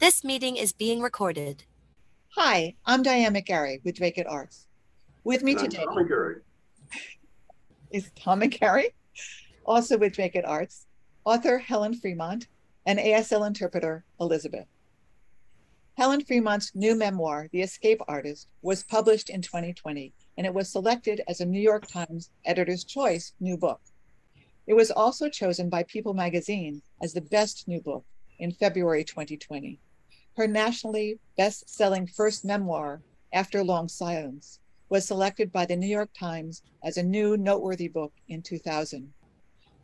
This meeting is being recorded. Hi, I'm Diane McGarry with Dracut Arts. With me today is Tom McGarry, also with Dracut Arts, author Helen Fremont, and ASL interpreter Elizabeth. Helen Fremont's new memoir, The Escape Artist, was published in 2020, and it was selected as a New York Times Editor's Choice new book. It was also chosen by People magazine as the best new book in February 2020. Her nationally best-selling first memoir, After Long Silence, was selected by the New York Times as a new noteworthy book in 2000.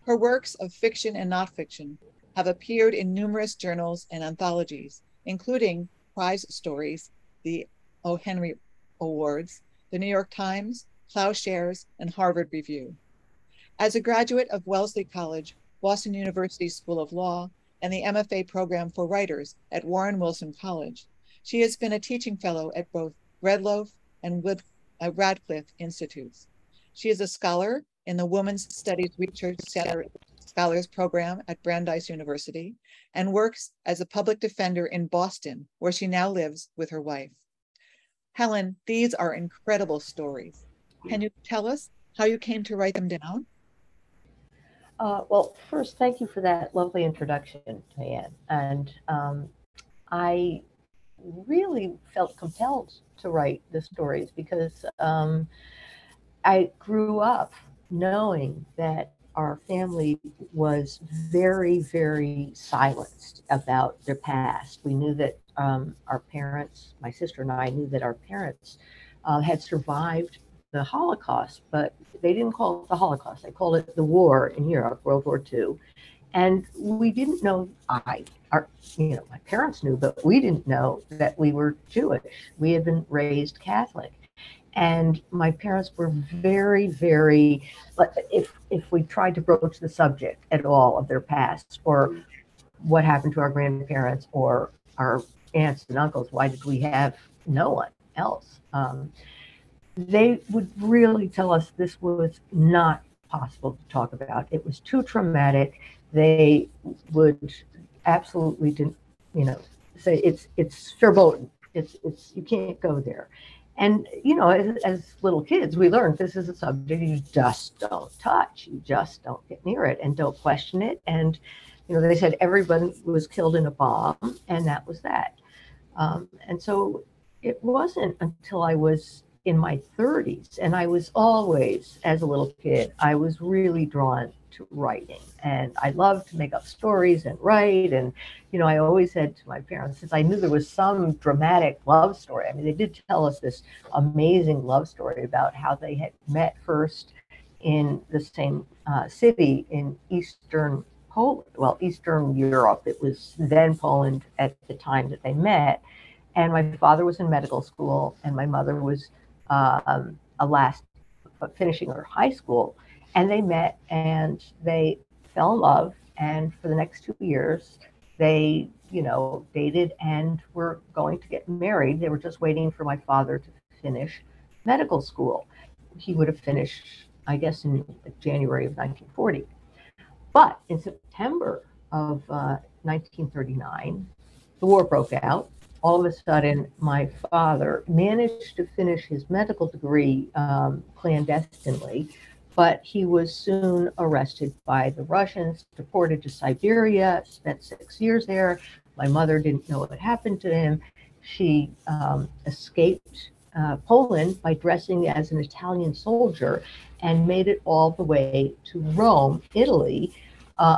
Her works of fiction and not fiction have appeared in numerous journals and anthologies, including prize stories, the O. Henry Awards, the New York Times, Plowshares, and Harvard Review. As a graduate of Wellesley College, Boston University School of Law, and the MFA program for writers at Warren Wilson College, she has been a teaching fellow at both Red Loaf and Radcliffe Institutes. She is a scholar in the Women's Studies Research Center Scholars Program at Brandeis University and works as a public defender in Boston, where she now lives with her wife. Helen, these are incredible stories. Can you tell us how you came to write them down? Well, first, thank you for that lovely introduction, Diane. And I really felt compelled to write the stories because I grew up knowing that our family was very, very silenced about their past. We knew that our parents, my sister and I, knew that our parents had survived the Holocaust, but they didn't call it the Holocaust. They called it the war in Europe, World War II. And we didn't know, my parents knew, but we didn't know that we were Jewish. We had been raised Catholic. And my parents were very, very, if we tried to broach the subject at all of their past or what happened to our grandparents or our aunts and uncles, why did we have no one else? They would really tell us this was not possible to talk about. It was too traumatic. They would absolutely didn't, say it's verboten. It's you can't go there. And as little kids, we learned this is a subject you just don't touch. You just don't get near it and don't question it. And they said everyone was killed in a bomb, and that was that. And so it wasn't until I was in my 30s, and I was always, as a little kid, I was really drawn to writing, and I loved to make up stories and write. And I always said to my parents, since I knew there was some dramatic love story, I mean, they did tell us this amazing love story about how they had met first in the same city in Eastern Poland, well, Eastern Europe. It was then Poland at the time that they met. And my father was in medical school, and my mother was finishing her high school, and they met and they fell in love. And for the next 2 years, they, dated and were going to get married. They were just waiting for my father to finish medical school. He would have finished, I guess, in January of 1940. But in September of 1939, the war broke out. All of a sudden, my father managed to finish his medical degree clandestinely, but he was soon arrested by the Russians, deported to Siberia, spent 6 years there. My mother didn't know what happened to him. She escaped Poland by dressing as an Italian soldier and made it all the way to Rome, Italy,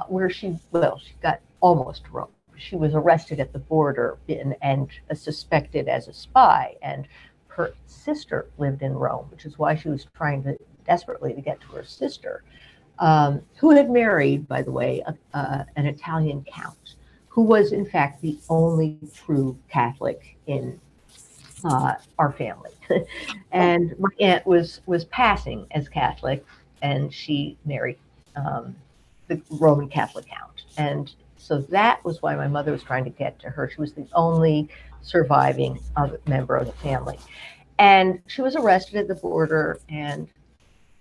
where she got almost to Rome. She was arrested at the border and suspected as a spy. And her sister lived in Rome, which is why she was trying desperately to get to her sister, who had married, by the way, an Italian count, who was in fact the only true Catholic in our family. And my aunt was passing as Catholic, and she married the Roman Catholic count. And so that was why my mother was trying to get to her. She was the only surviving member of the family. And she was arrested at the border, and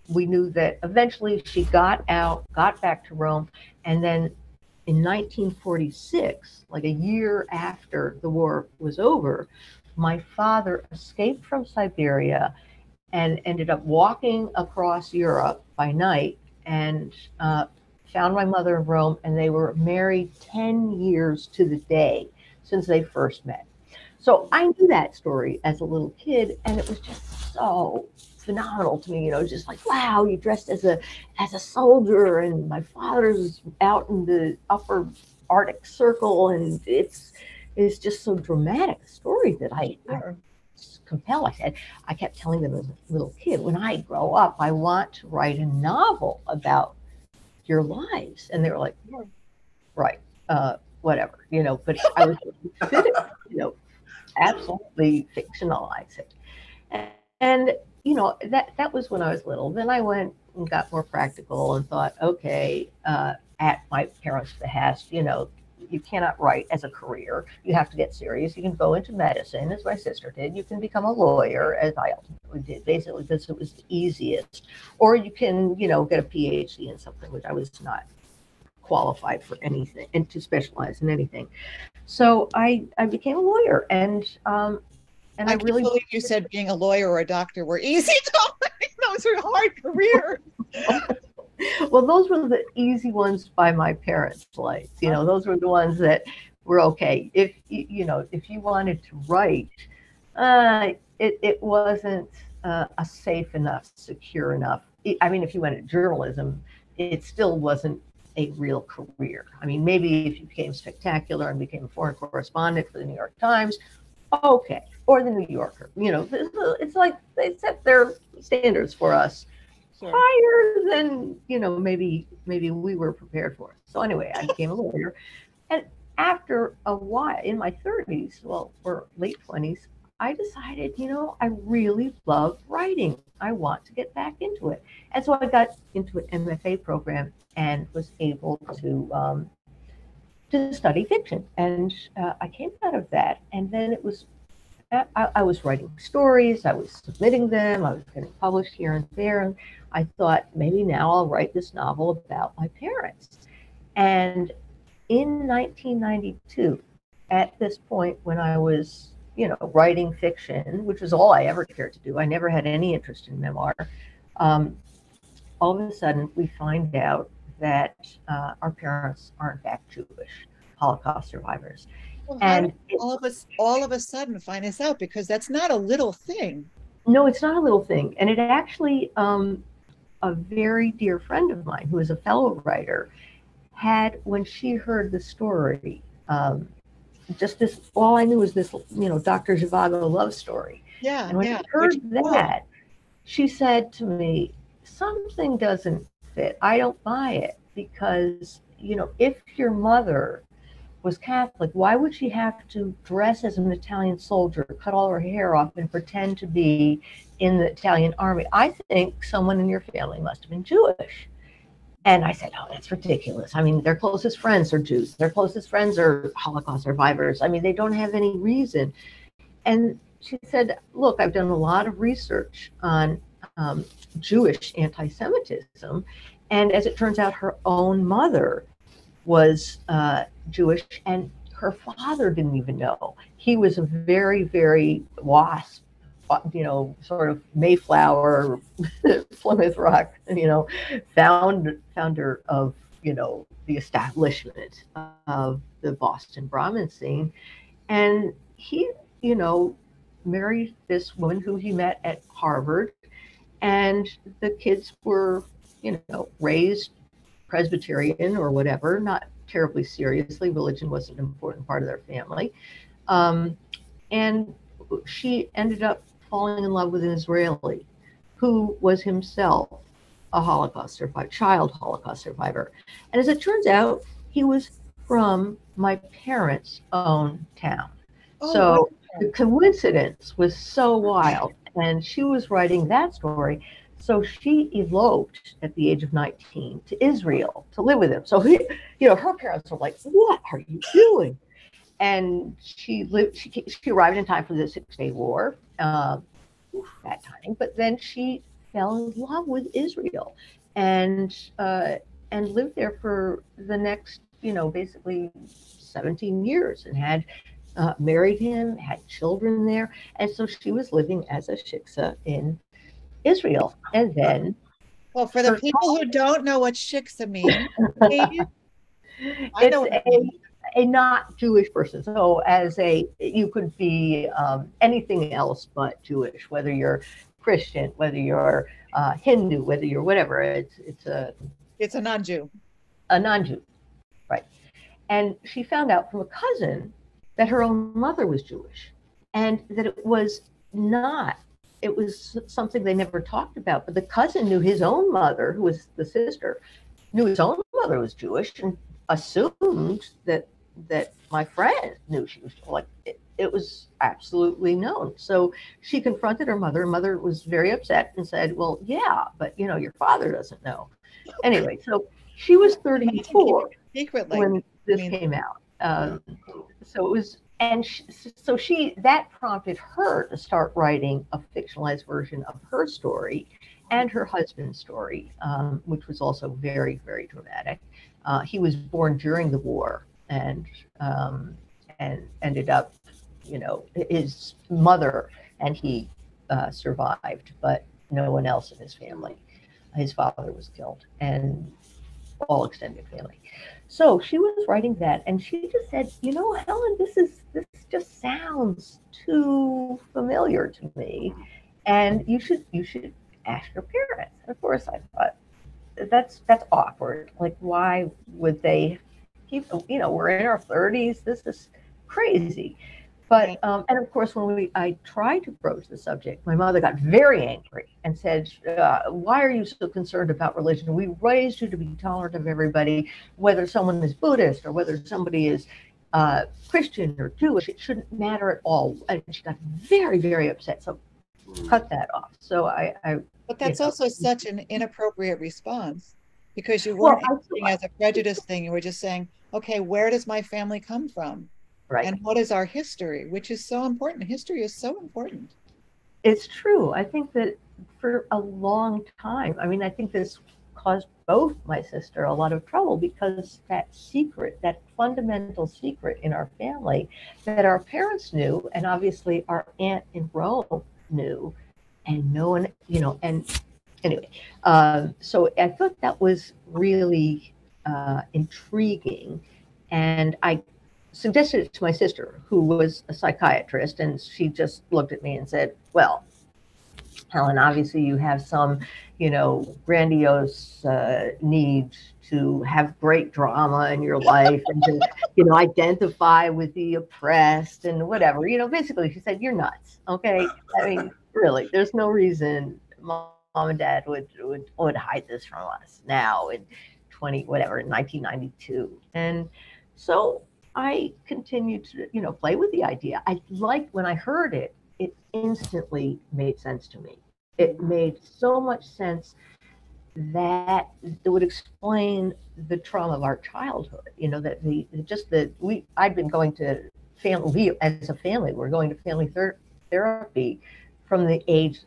we knew that eventually she got out, got back to Rome, and then in 1946, like a year after the war was over, my father escaped from Siberia and ended up walking across Europe by night and found my mother in Rome, and they were married 10 years to the day since they first met. So I knew that story as a little kid, and it was just so phenomenal to me. Just like, wow, you dressed as a soldier, and my father's out in the upper Arctic Circle, and it's just so dramatic a story that I was compelled. I kept telling them as a little kid, when I grow up, I want to write a novel about your lives, and they were like, right, whatever, But I was, absolutely fictionalize it. And that was when I was little. Then I went and got more practical and thought, okay, at my parents' behest, you cannot write as a career. You have to get serious. You can go into medicine, as my sister did. You can become a lawyer, as I ultimately did, basically because it was the easiest. Or you can, get a PhD in something, which I was not qualified for anything and to specialize in anything. So I became a lawyer, and I can't really believe you said being a lawyer or a doctor were easy. Those are hard careers. Well, those were the easy ones by my parents' lights. Those were the ones that were okay. If you wanted to write, it wasn't a safe enough, secure enough. I mean, if you went into journalism, it still wasn't a real career. I mean, maybe if you became spectacular and became a foreign correspondent for the New York Times, okay, or the New Yorker. It's like they set their standards for us higher than maybe we were prepared for. So anyway, I became a lawyer, and after a while, in my 30s, or late 20s, I decided, I really love writing. I want to get back into it, and so I got into an MFA program and was able to study fiction, and I came out of that, and then it was. I was writing stories, I was submitting them, I was getting published here and there, and I thought maybe now I'll write this novel about my parents. And in 1992, at this point when I was, writing fiction, which was all I ever cared to do, I never had any interest in memoir, all of a sudden we find out that our parents are in fact Jewish Holocaust survivors. Well, and all of a sudden find this out, because that's not a little thing. No, it's not a little thing. And it actually, a very dear friend of mine who is a fellow writer had, when she heard the story, just this, all I knew was this, Dr. Zhivago love story. Yeah. And when she heard that, she said to me, something doesn't fit. I don't buy it, because, if your mother was Catholic, why would she have to dress as an Italian soldier, cut all her hair off, and pretend to be in the Italian army? I think someone in your family must have been Jewish. And I said, oh, that's ridiculous. I mean, their closest friends are Jews. Their closest friends are Holocaust survivors. I mean, they don't have any reason. And she said, look, I've done a lot of research on Jewish anti-Semitism. And as it turns out, her own mother was Jewish, and her father didn't even know. He was a very, very WASP, sort of Mayflower, Plymouth Rock, founder of, the establishment of the Boston Brahmin scene. And he, married this woman who he met at Harvard, and the kids were, raised Presbyterian or whatever, not terribly seriously. Religion wasn't an important part of their family. And she ended up falling in love with an Israeli who was himself a Holocaust survivor, child Holocaust survivor. And as it turns out, he was from my parents' own town. So the coincidence was so wild. And she was writing that story. So she eloped at the age of 19 to Israel to live with him. So her parents were like, what are you doing? And she arrived in time for the 6-Day War, that time. But then she fell in love with Israel and lived there for the next basically 17 years and had married him, had children there. And so she was living as a shiksa in Israel. And then Well, for the her people who don't know what shiksa means, please, I know it's what it means. a not Jewish person. So you could be anything else but Jewish, whether you're Christian, whether you're Hindu, whether you're whatever. It's a non-Jew. A non-Jew, right? And she found out from a cousin that her own mother was Jewish, and that it was not. It was something they never talked about. But the cousin knew his own mother, who was the sister, knew his own mother was Jewish, and assumed that my friend knew she was like it was absolutely known. So she confronted her mother. Her mother was very upset and said, "Well, yeah, but your father doesn't know." Anyway, so she was 34 Secret like when this mean, came out. So it was, and that prompted her to start writing a fictionalized version of her story and her husband's story, which was also very, very dramatic. He was born during the war and ended up, his mother and he survived, but no one else in his family. His father was killed, and all extended family. So she was writing that, and she just said, Helen, this just sounds too familiar to me, and you should ask your parents. And of course, I thought that's awkward. Like, why would they keep? We're in our 30s. This is crazy. But and of course, when I tried to broach the subject, my mother got very angry and said, "Why are you so concerned about religion? We raised you to be tolerant of everybody, whether someone is Buddhist or whether somebody is Christian or Jewish. It shouldn't matter at all." And she got very, very upset. So cut that off. So but that's also such an inappropriate response, because you weren't acting as a prejudice thing. You were just saying, "Okay, where does my family come from?" Right. And what is our history, which is so important. History is so important. It's true. I think that for a long time, I think this caused both my sister a lot of trouble, because that fundamental secret in our family that our parents knew, and obviously our aunt in Rome knew, and no one, and anyway, so I thought that was really intriguing, and I suggested it to my sister, who was a psychiatrist, and she just looked at me and said, "Well, Helen, obviously you have some, grandiose need to have great drama in your life and to, identify with the oppressed and whatever." Basically she said, "You're nuts, okay? Really, there's no reason mom and dad would hide this from us now in 1992. And so I continued to, play with the idea. I liked when I heard it, it instantly made sense to me. It made so much sense that it would explain the trauma of our childhood. I'd been going to as a family, we're going to family therapy from my age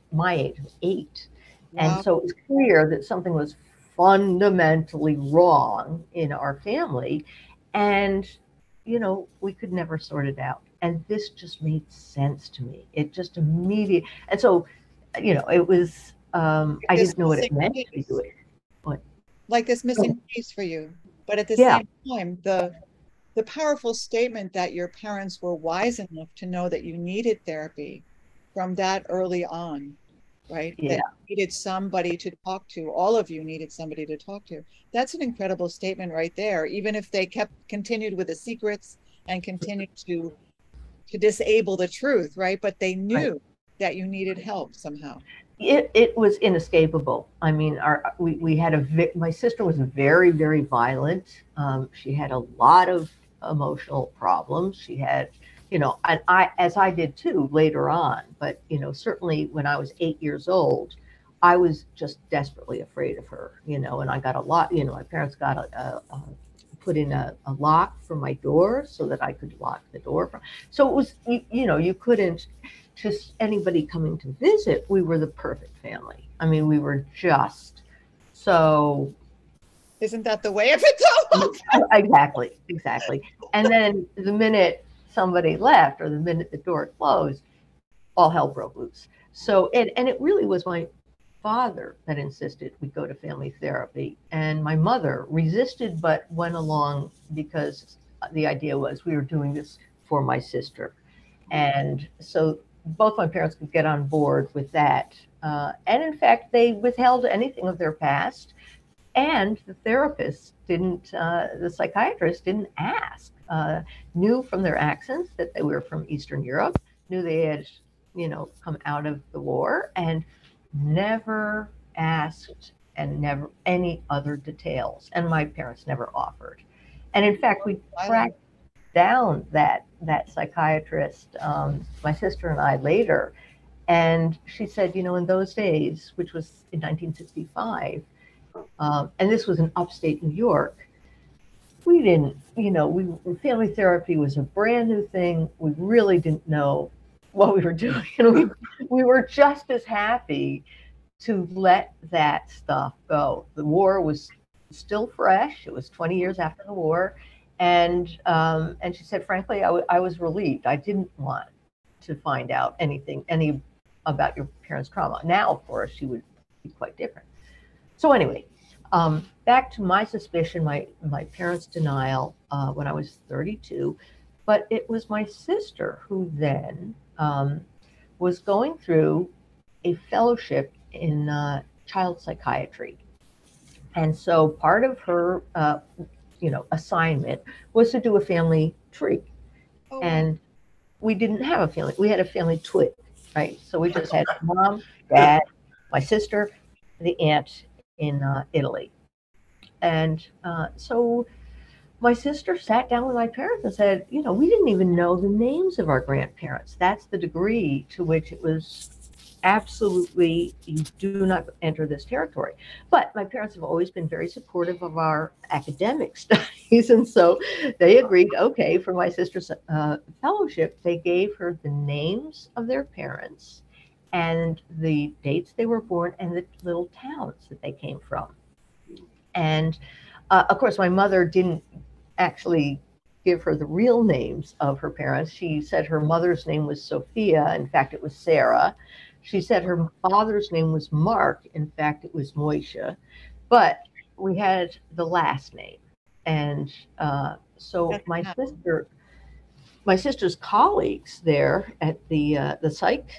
of 8. Wow. And so it was clear that something was fundamentally wrong in our family. And we could never sort it out. And this just made sense to me. It just immediately, and so, it was, I didn't know what it meant to be Jewish. Like this missing piece for you. But at the same time, the powerful statement that your parents were wise enough to know that you needed therapy from that early on, right? Yeah. That you needed somebody to talk to. All of you needed somebody to talk to. That's an incredible statement right there. Even if they continued with the secrets and continued to disable the truth, right? But they knew that you needed help somehow. It was inescapable. My sister was very, very violent. She had a lot of emotional problems. She had, and as I did too later on, but, certainly when I was 8 years old, I was just desperately afraid of her, and I got a lot, my parents got put in a lock for my door so that I could lock the door. So it was, you couldn't, just anybody coming to visit, we were the perfect family. We were just so Isn't that the way if it's so? Exactly. And then the minute somebody left or the minute the door closed, all hell broke loose. So, and it really was my father that insisted we go to family therapy. And my mother resisted, but went along because the idea was we were doing this for my sister. And so both my parents could get on board with that. And in fact, they withheld anything of their past. And the therapist didn't, the psychiatrist didn't ask, knew from their accents that they were from Eastern Europe, knew they had, come out of the war, and never asked and never any other details. And my parents never offered. And in fact, we tracked down that psychiatrist, my sister and I later, and she said, in those days, which was in 1965, and this was in upstate New York, we didn't, family therapy was a brand new thing. We really didn't know what we were doing. And we were just as happy to let that stuff go. The war was still fresh. It was 20 years after the war. And she said, frankly, I was relieved. I didn't want to find out any about your parents' trauma. Now, of course, she would be quite different. So anyway, back to my suspicion, my parents' denial when I was 32, but it was my sister who then was going through a fellowship in child psychiatry. And so part of her, assignment was to do a family tree. Oh. And we didn't have a family. We had a family twig, right? So we just had mom, dad, my sister, the aunt in Italy. And so my sister sat down with my parents and said, we didn't even know the names of our grandparents. That's the degree to which it was absolutely, you do not enter this territory. But my parents have always been very supportive of our academic studies. And so they agreed, okay, for my sister's fellowship, they gave her the names of their parents and the dates they were born and the little towns that they came from. And of course, my mother didn't actually give her the real names of her parents. She said her mother's name was Sophia. In fact, it was Sarah. She said her father's name was Mark. In fact, it was Moisha. But we had the last name. And so my sister's colleagues there at the psych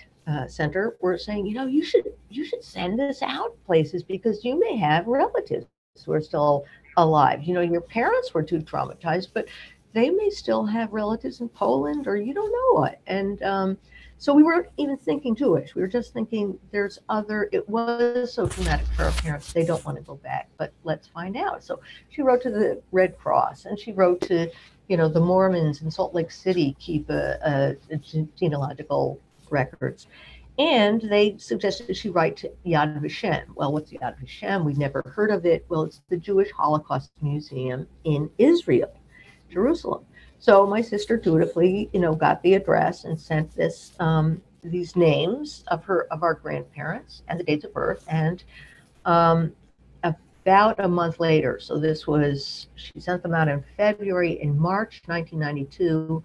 center were saying, you should send this out places because you may have relatives who are still alive. Your parents were too traumatized, but they may still have relatives in Poland or you don't know what. And so we weren't even thinking Jewish. We were just thinking it was so traumatic for our parents. They don't want to go back, but let's find out. So she wrote to the Red Cross and she wrote to, the Mormons in Salt Lake City keep a genealogical records. And they suggested she write to Yad Vashem. Well, what's Yad Vashem? We've never heard of it. Well, it's the Jewish Holocaust Museum in Israel, Jerusalem. So my sister dutifully, got the address and sent these names of our grandparents and the dates of birth. And about a month later, so she sent them out in February. In March 1992,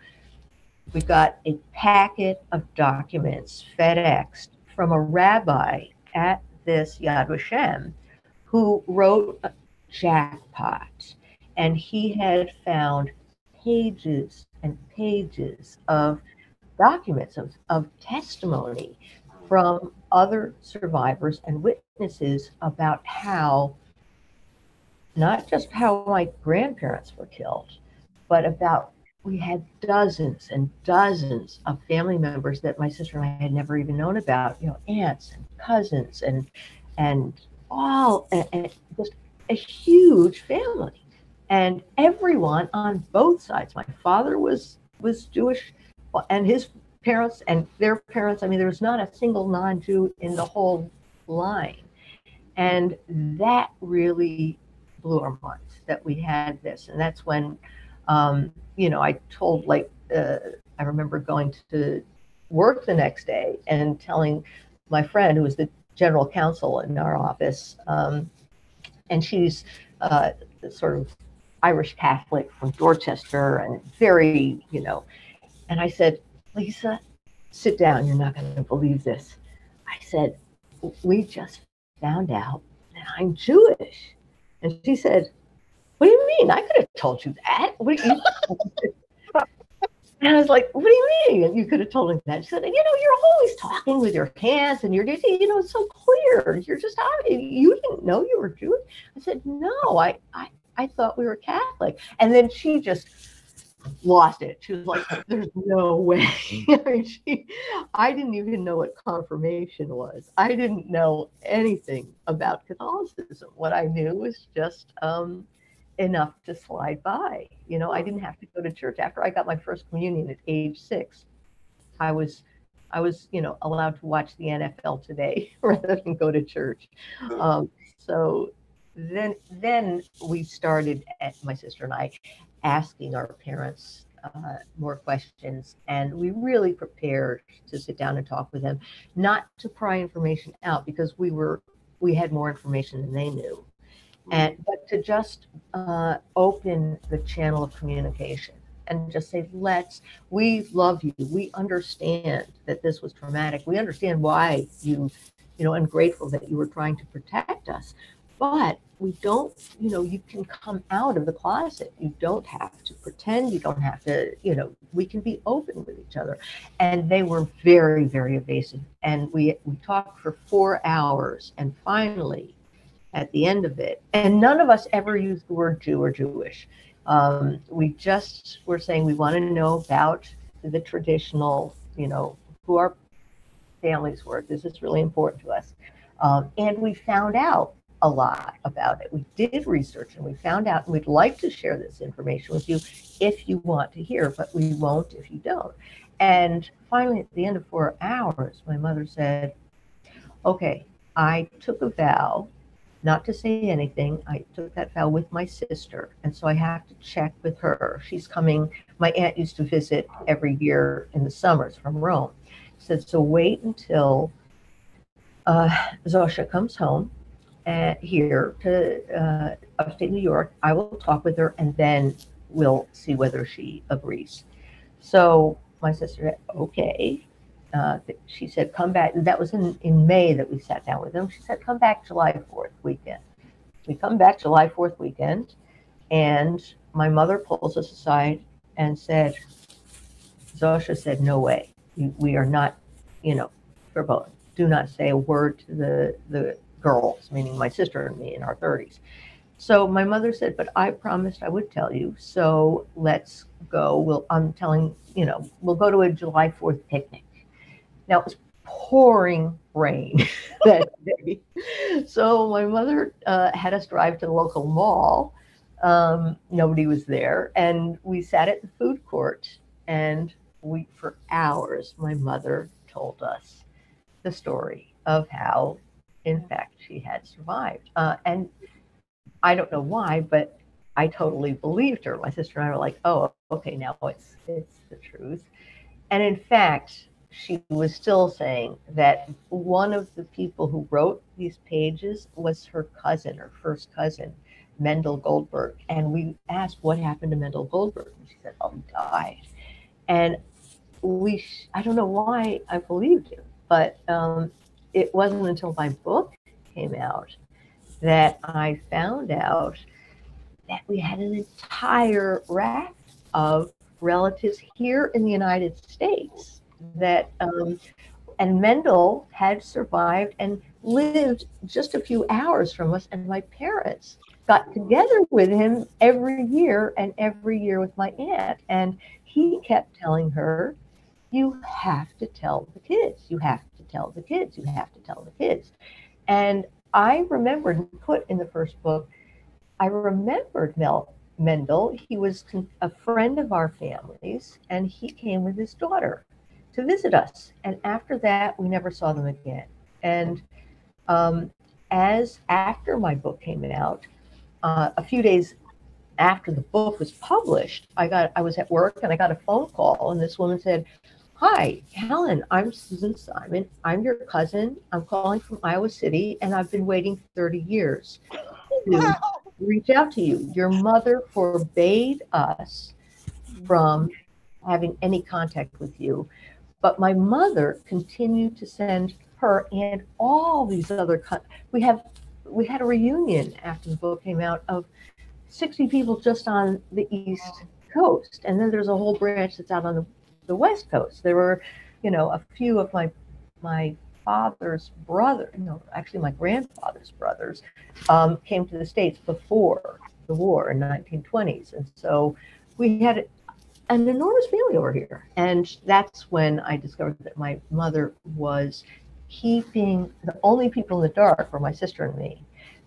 we got a packet of documents FedExed from a rabbi at this Yad Vashem who wrote a jackpot. And he had found pages and pages of documents of testimony from other survivors and witnesses about not just how my grandparents were killed, but about we had dozens and dozens of family members that my sister and I had never even known about, aunts and cousins and just a huge family. And everyone on both sides, my father was Jewish and his parents and their parents. I mean, there was not a single non-Jew in the whole line. And that really blew our minds that we had this. And that's when I told I remember going to work the next day and telling my friend who was the general counsel in our office, and she's sort of Irish Catholic from Dorchester, and very, and I said, Lisa, sit down. You're not going to believe this. I said, we just found out that I'm Jewish. And she said, what do you mean? I could have told you that. What do you? And I was like, what do you mean? You could have told me that. She said, you're always talking with your hands and you're, it's so clear. You're just, you didn't know you were Jewish. I said, no, I thought we were Catholic. And then she just lost it. She was like, there's no way. I didn't even know what confirmation was. I didn't know anything about Catholicism. What I knew was just enough to slide by. I didn't have to go to church. After I got my first communion at age 6, I was allowed to watch the NFL today rather than go to church. So then we started, my sister and I, asking our parents more questions, and we really prepared to sit down and talk with them, not to pry information out because we had more information than they knew, but to just open the channel of communication and just say, we love you. We understand that this was traumatic. We understand why and grateful that you were trying to protect us. But we don't, you can come out of the closet. You don't have to pretend. You don't have to, we can be open with each other. And they were very, very evasive. And we talked for 4 hours. And finally, at the end of it, and none of us ever used the word Jew or Jewish. We just were saying we want to know about the traditional, who our families were. This is really important to us. And we found out a lot about it. We did research and we found out, and we'd like to share this information with you if you want to hear, but we won't if you don't. And finally, at the end of 4 hours, my mother said, okay, I took a vow not to say anything. I took that vow with my sister, and so I have to check with her. She's coming. My aunt used to visit every year in the summers from Rome. She said, so wait until Zosha comes home here to upstate New York. I will talk with her, and then we'll see whether she agrees. So my sister said, okay. She said, come back. That was in May that we sat down with them. She said, come back July 4th weekend. We come back July 4th weekend, and my mother pulls us aside and said, Zosha said, no way. We are not, verboten. Do not say a word to the girls, meaning my sister and me in our 30s. So my mother said, but I promised I would tell you. So let's go. We'll go to a July 4th picnic. Now, it was pouring rain that day. So my mother had us drive to the local mall. Nobody was there. And we sat at the food court. And for hours, my mother told us the story of how, in fact, she had survived. And I don't know why, but I totally believed her. My sister and I were like, oh, okay, now it's the truth. And in fact, she was still saying that one of the people who wrote these pages was her cousin, her first cousin, Mendel Goldberg. And we asked what happened to Mendel Goldberg. And she said, oh, he died. And I don't know why I believed him, but it wasn't until my book came out that I found out that we had an entire raft of relatives here in the United States that, and Mendel had survived and lived just a few hours from us, and my parents got together with him every year with my aunt, and he kept telling her, you have to tell the kids, you have to tell the kids, you have to tell the kids. And I remembered, put in the first book, I remembered Mendel. He was a friend of our family's, and he came with his daughter to visit us. And after that, we never saw them again. And after my book came out, a few days after the book was published, I was at work and I got a phone call, and this woman said, hi, Helen, I'm Susan Simon. I'm your cousin. I'm calling from Iowa City, and I've been waiting 30 years reach out to you. Your mother forbade us from having any contact with you. But my mother continued to send her and all these other, we had a reunion after the book came out of 60 people just on the East Coast. And then there's a whole branch that's out on the West Coast. There were, a few of my father's brother, no, actually my grandfather's brothers, came to the States before the war in 1920s. And so we had an enormous family over here. And that's when I discovered that my mother was keeping the only people in the dark were my sister and me,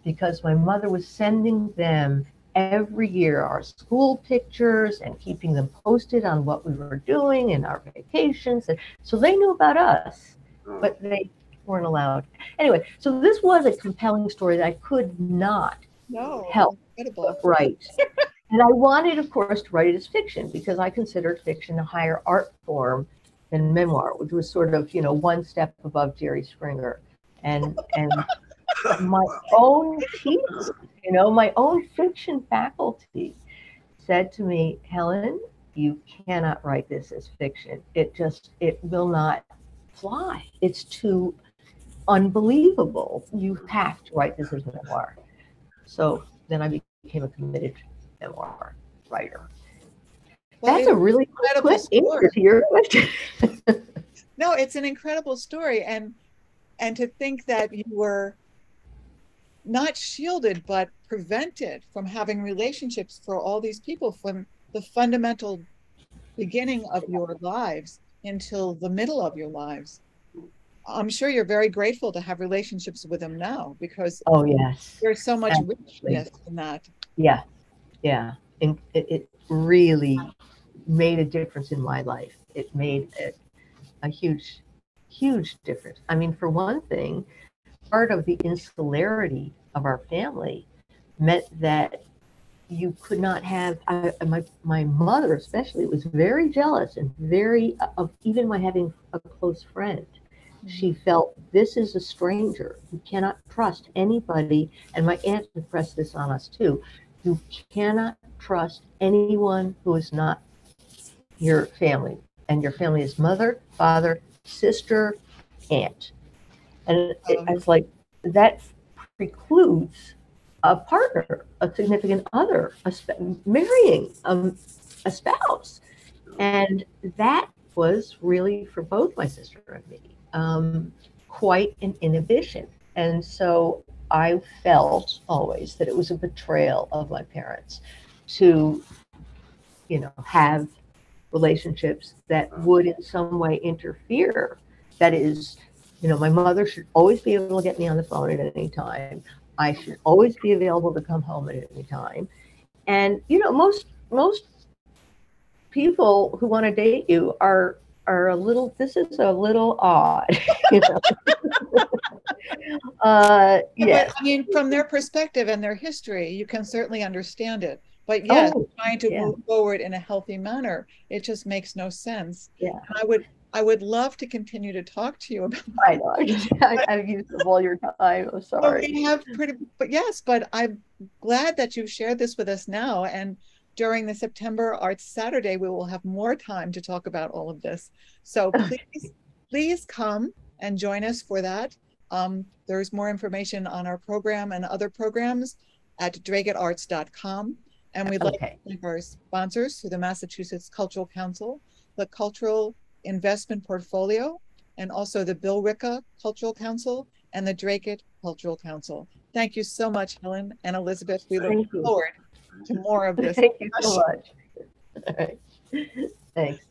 because my mother was sending them every year our school pictures and keeping them posted on what we were doing and our vacations. And so they knew about us, but they weren't allowed. Anyway, so this was a compelling story that I could not help but write. And I wanted, of course, to write it as fiction because I considered fiction a higher art form than memoir, which was sort of, one step above Jerry Springer. And my own teachers, my own fiction faculty said to me, Helen, you cannot write this as fiction. It will not fly. It's too unbelievable. You have to write this as memoir. So then I became a committed memoir writer. Well, that's a really incredible answer to your question. No, it's an incredible story, and to think that you were not shielded but prevented from having relationships for all these people from the fundamental beginning of your lives until the middle of your lives. I'm sure you're very grateful to have relationships with them now because there's so much richness in that. Yeah, and it really made a difference in my life. It made a huge difference. I mean, for one thing, part of the insularity of our family meant that you could not have, my mother especially was very jealous and very of even my having a close friend. She felt this is a stranger. You cannot trust anybody. And my aunt impressed this on us too. You cannot trust anyone who is not your family. And your family is mother, father, sister, aunt. And I was like, that precludes a partner, a significant other, marrying a spouse. And that was really, for both my sister and me, quite an inhibition. And so I felt always that it was a betrayal of my parents to, have relationships that would in some way interfere. That is, my mother should always be able to get me on the phone at any time. I should always be available to come home at any time. And, most people who want to date you are this is a little odd. But I mean, from their perspective and their history, you can certainly understand it. But yes, trying to move forward in a healthy manner, it just makes no sense. Yeah. And I would love to continue to talk to you about I know. I've used up all your time. I'm sorry. Well, but I'm glad that you've shared this with us now. And during the September Arts Saturday, we will have more time to talk about all of this. So please come and join us for that. There's more information on our program and other programs at dracutarts.com. And we'd like to thank our sponsors through the Massachusetts Cultural Council, the Cultural Investment Portfolio, and also the Bill Ricca Cultural Council and the Dracut Cultural Council. Thank you so much, Helen and Elizabeth. We look forward to more of this. Thank you so much. All right. Thanks.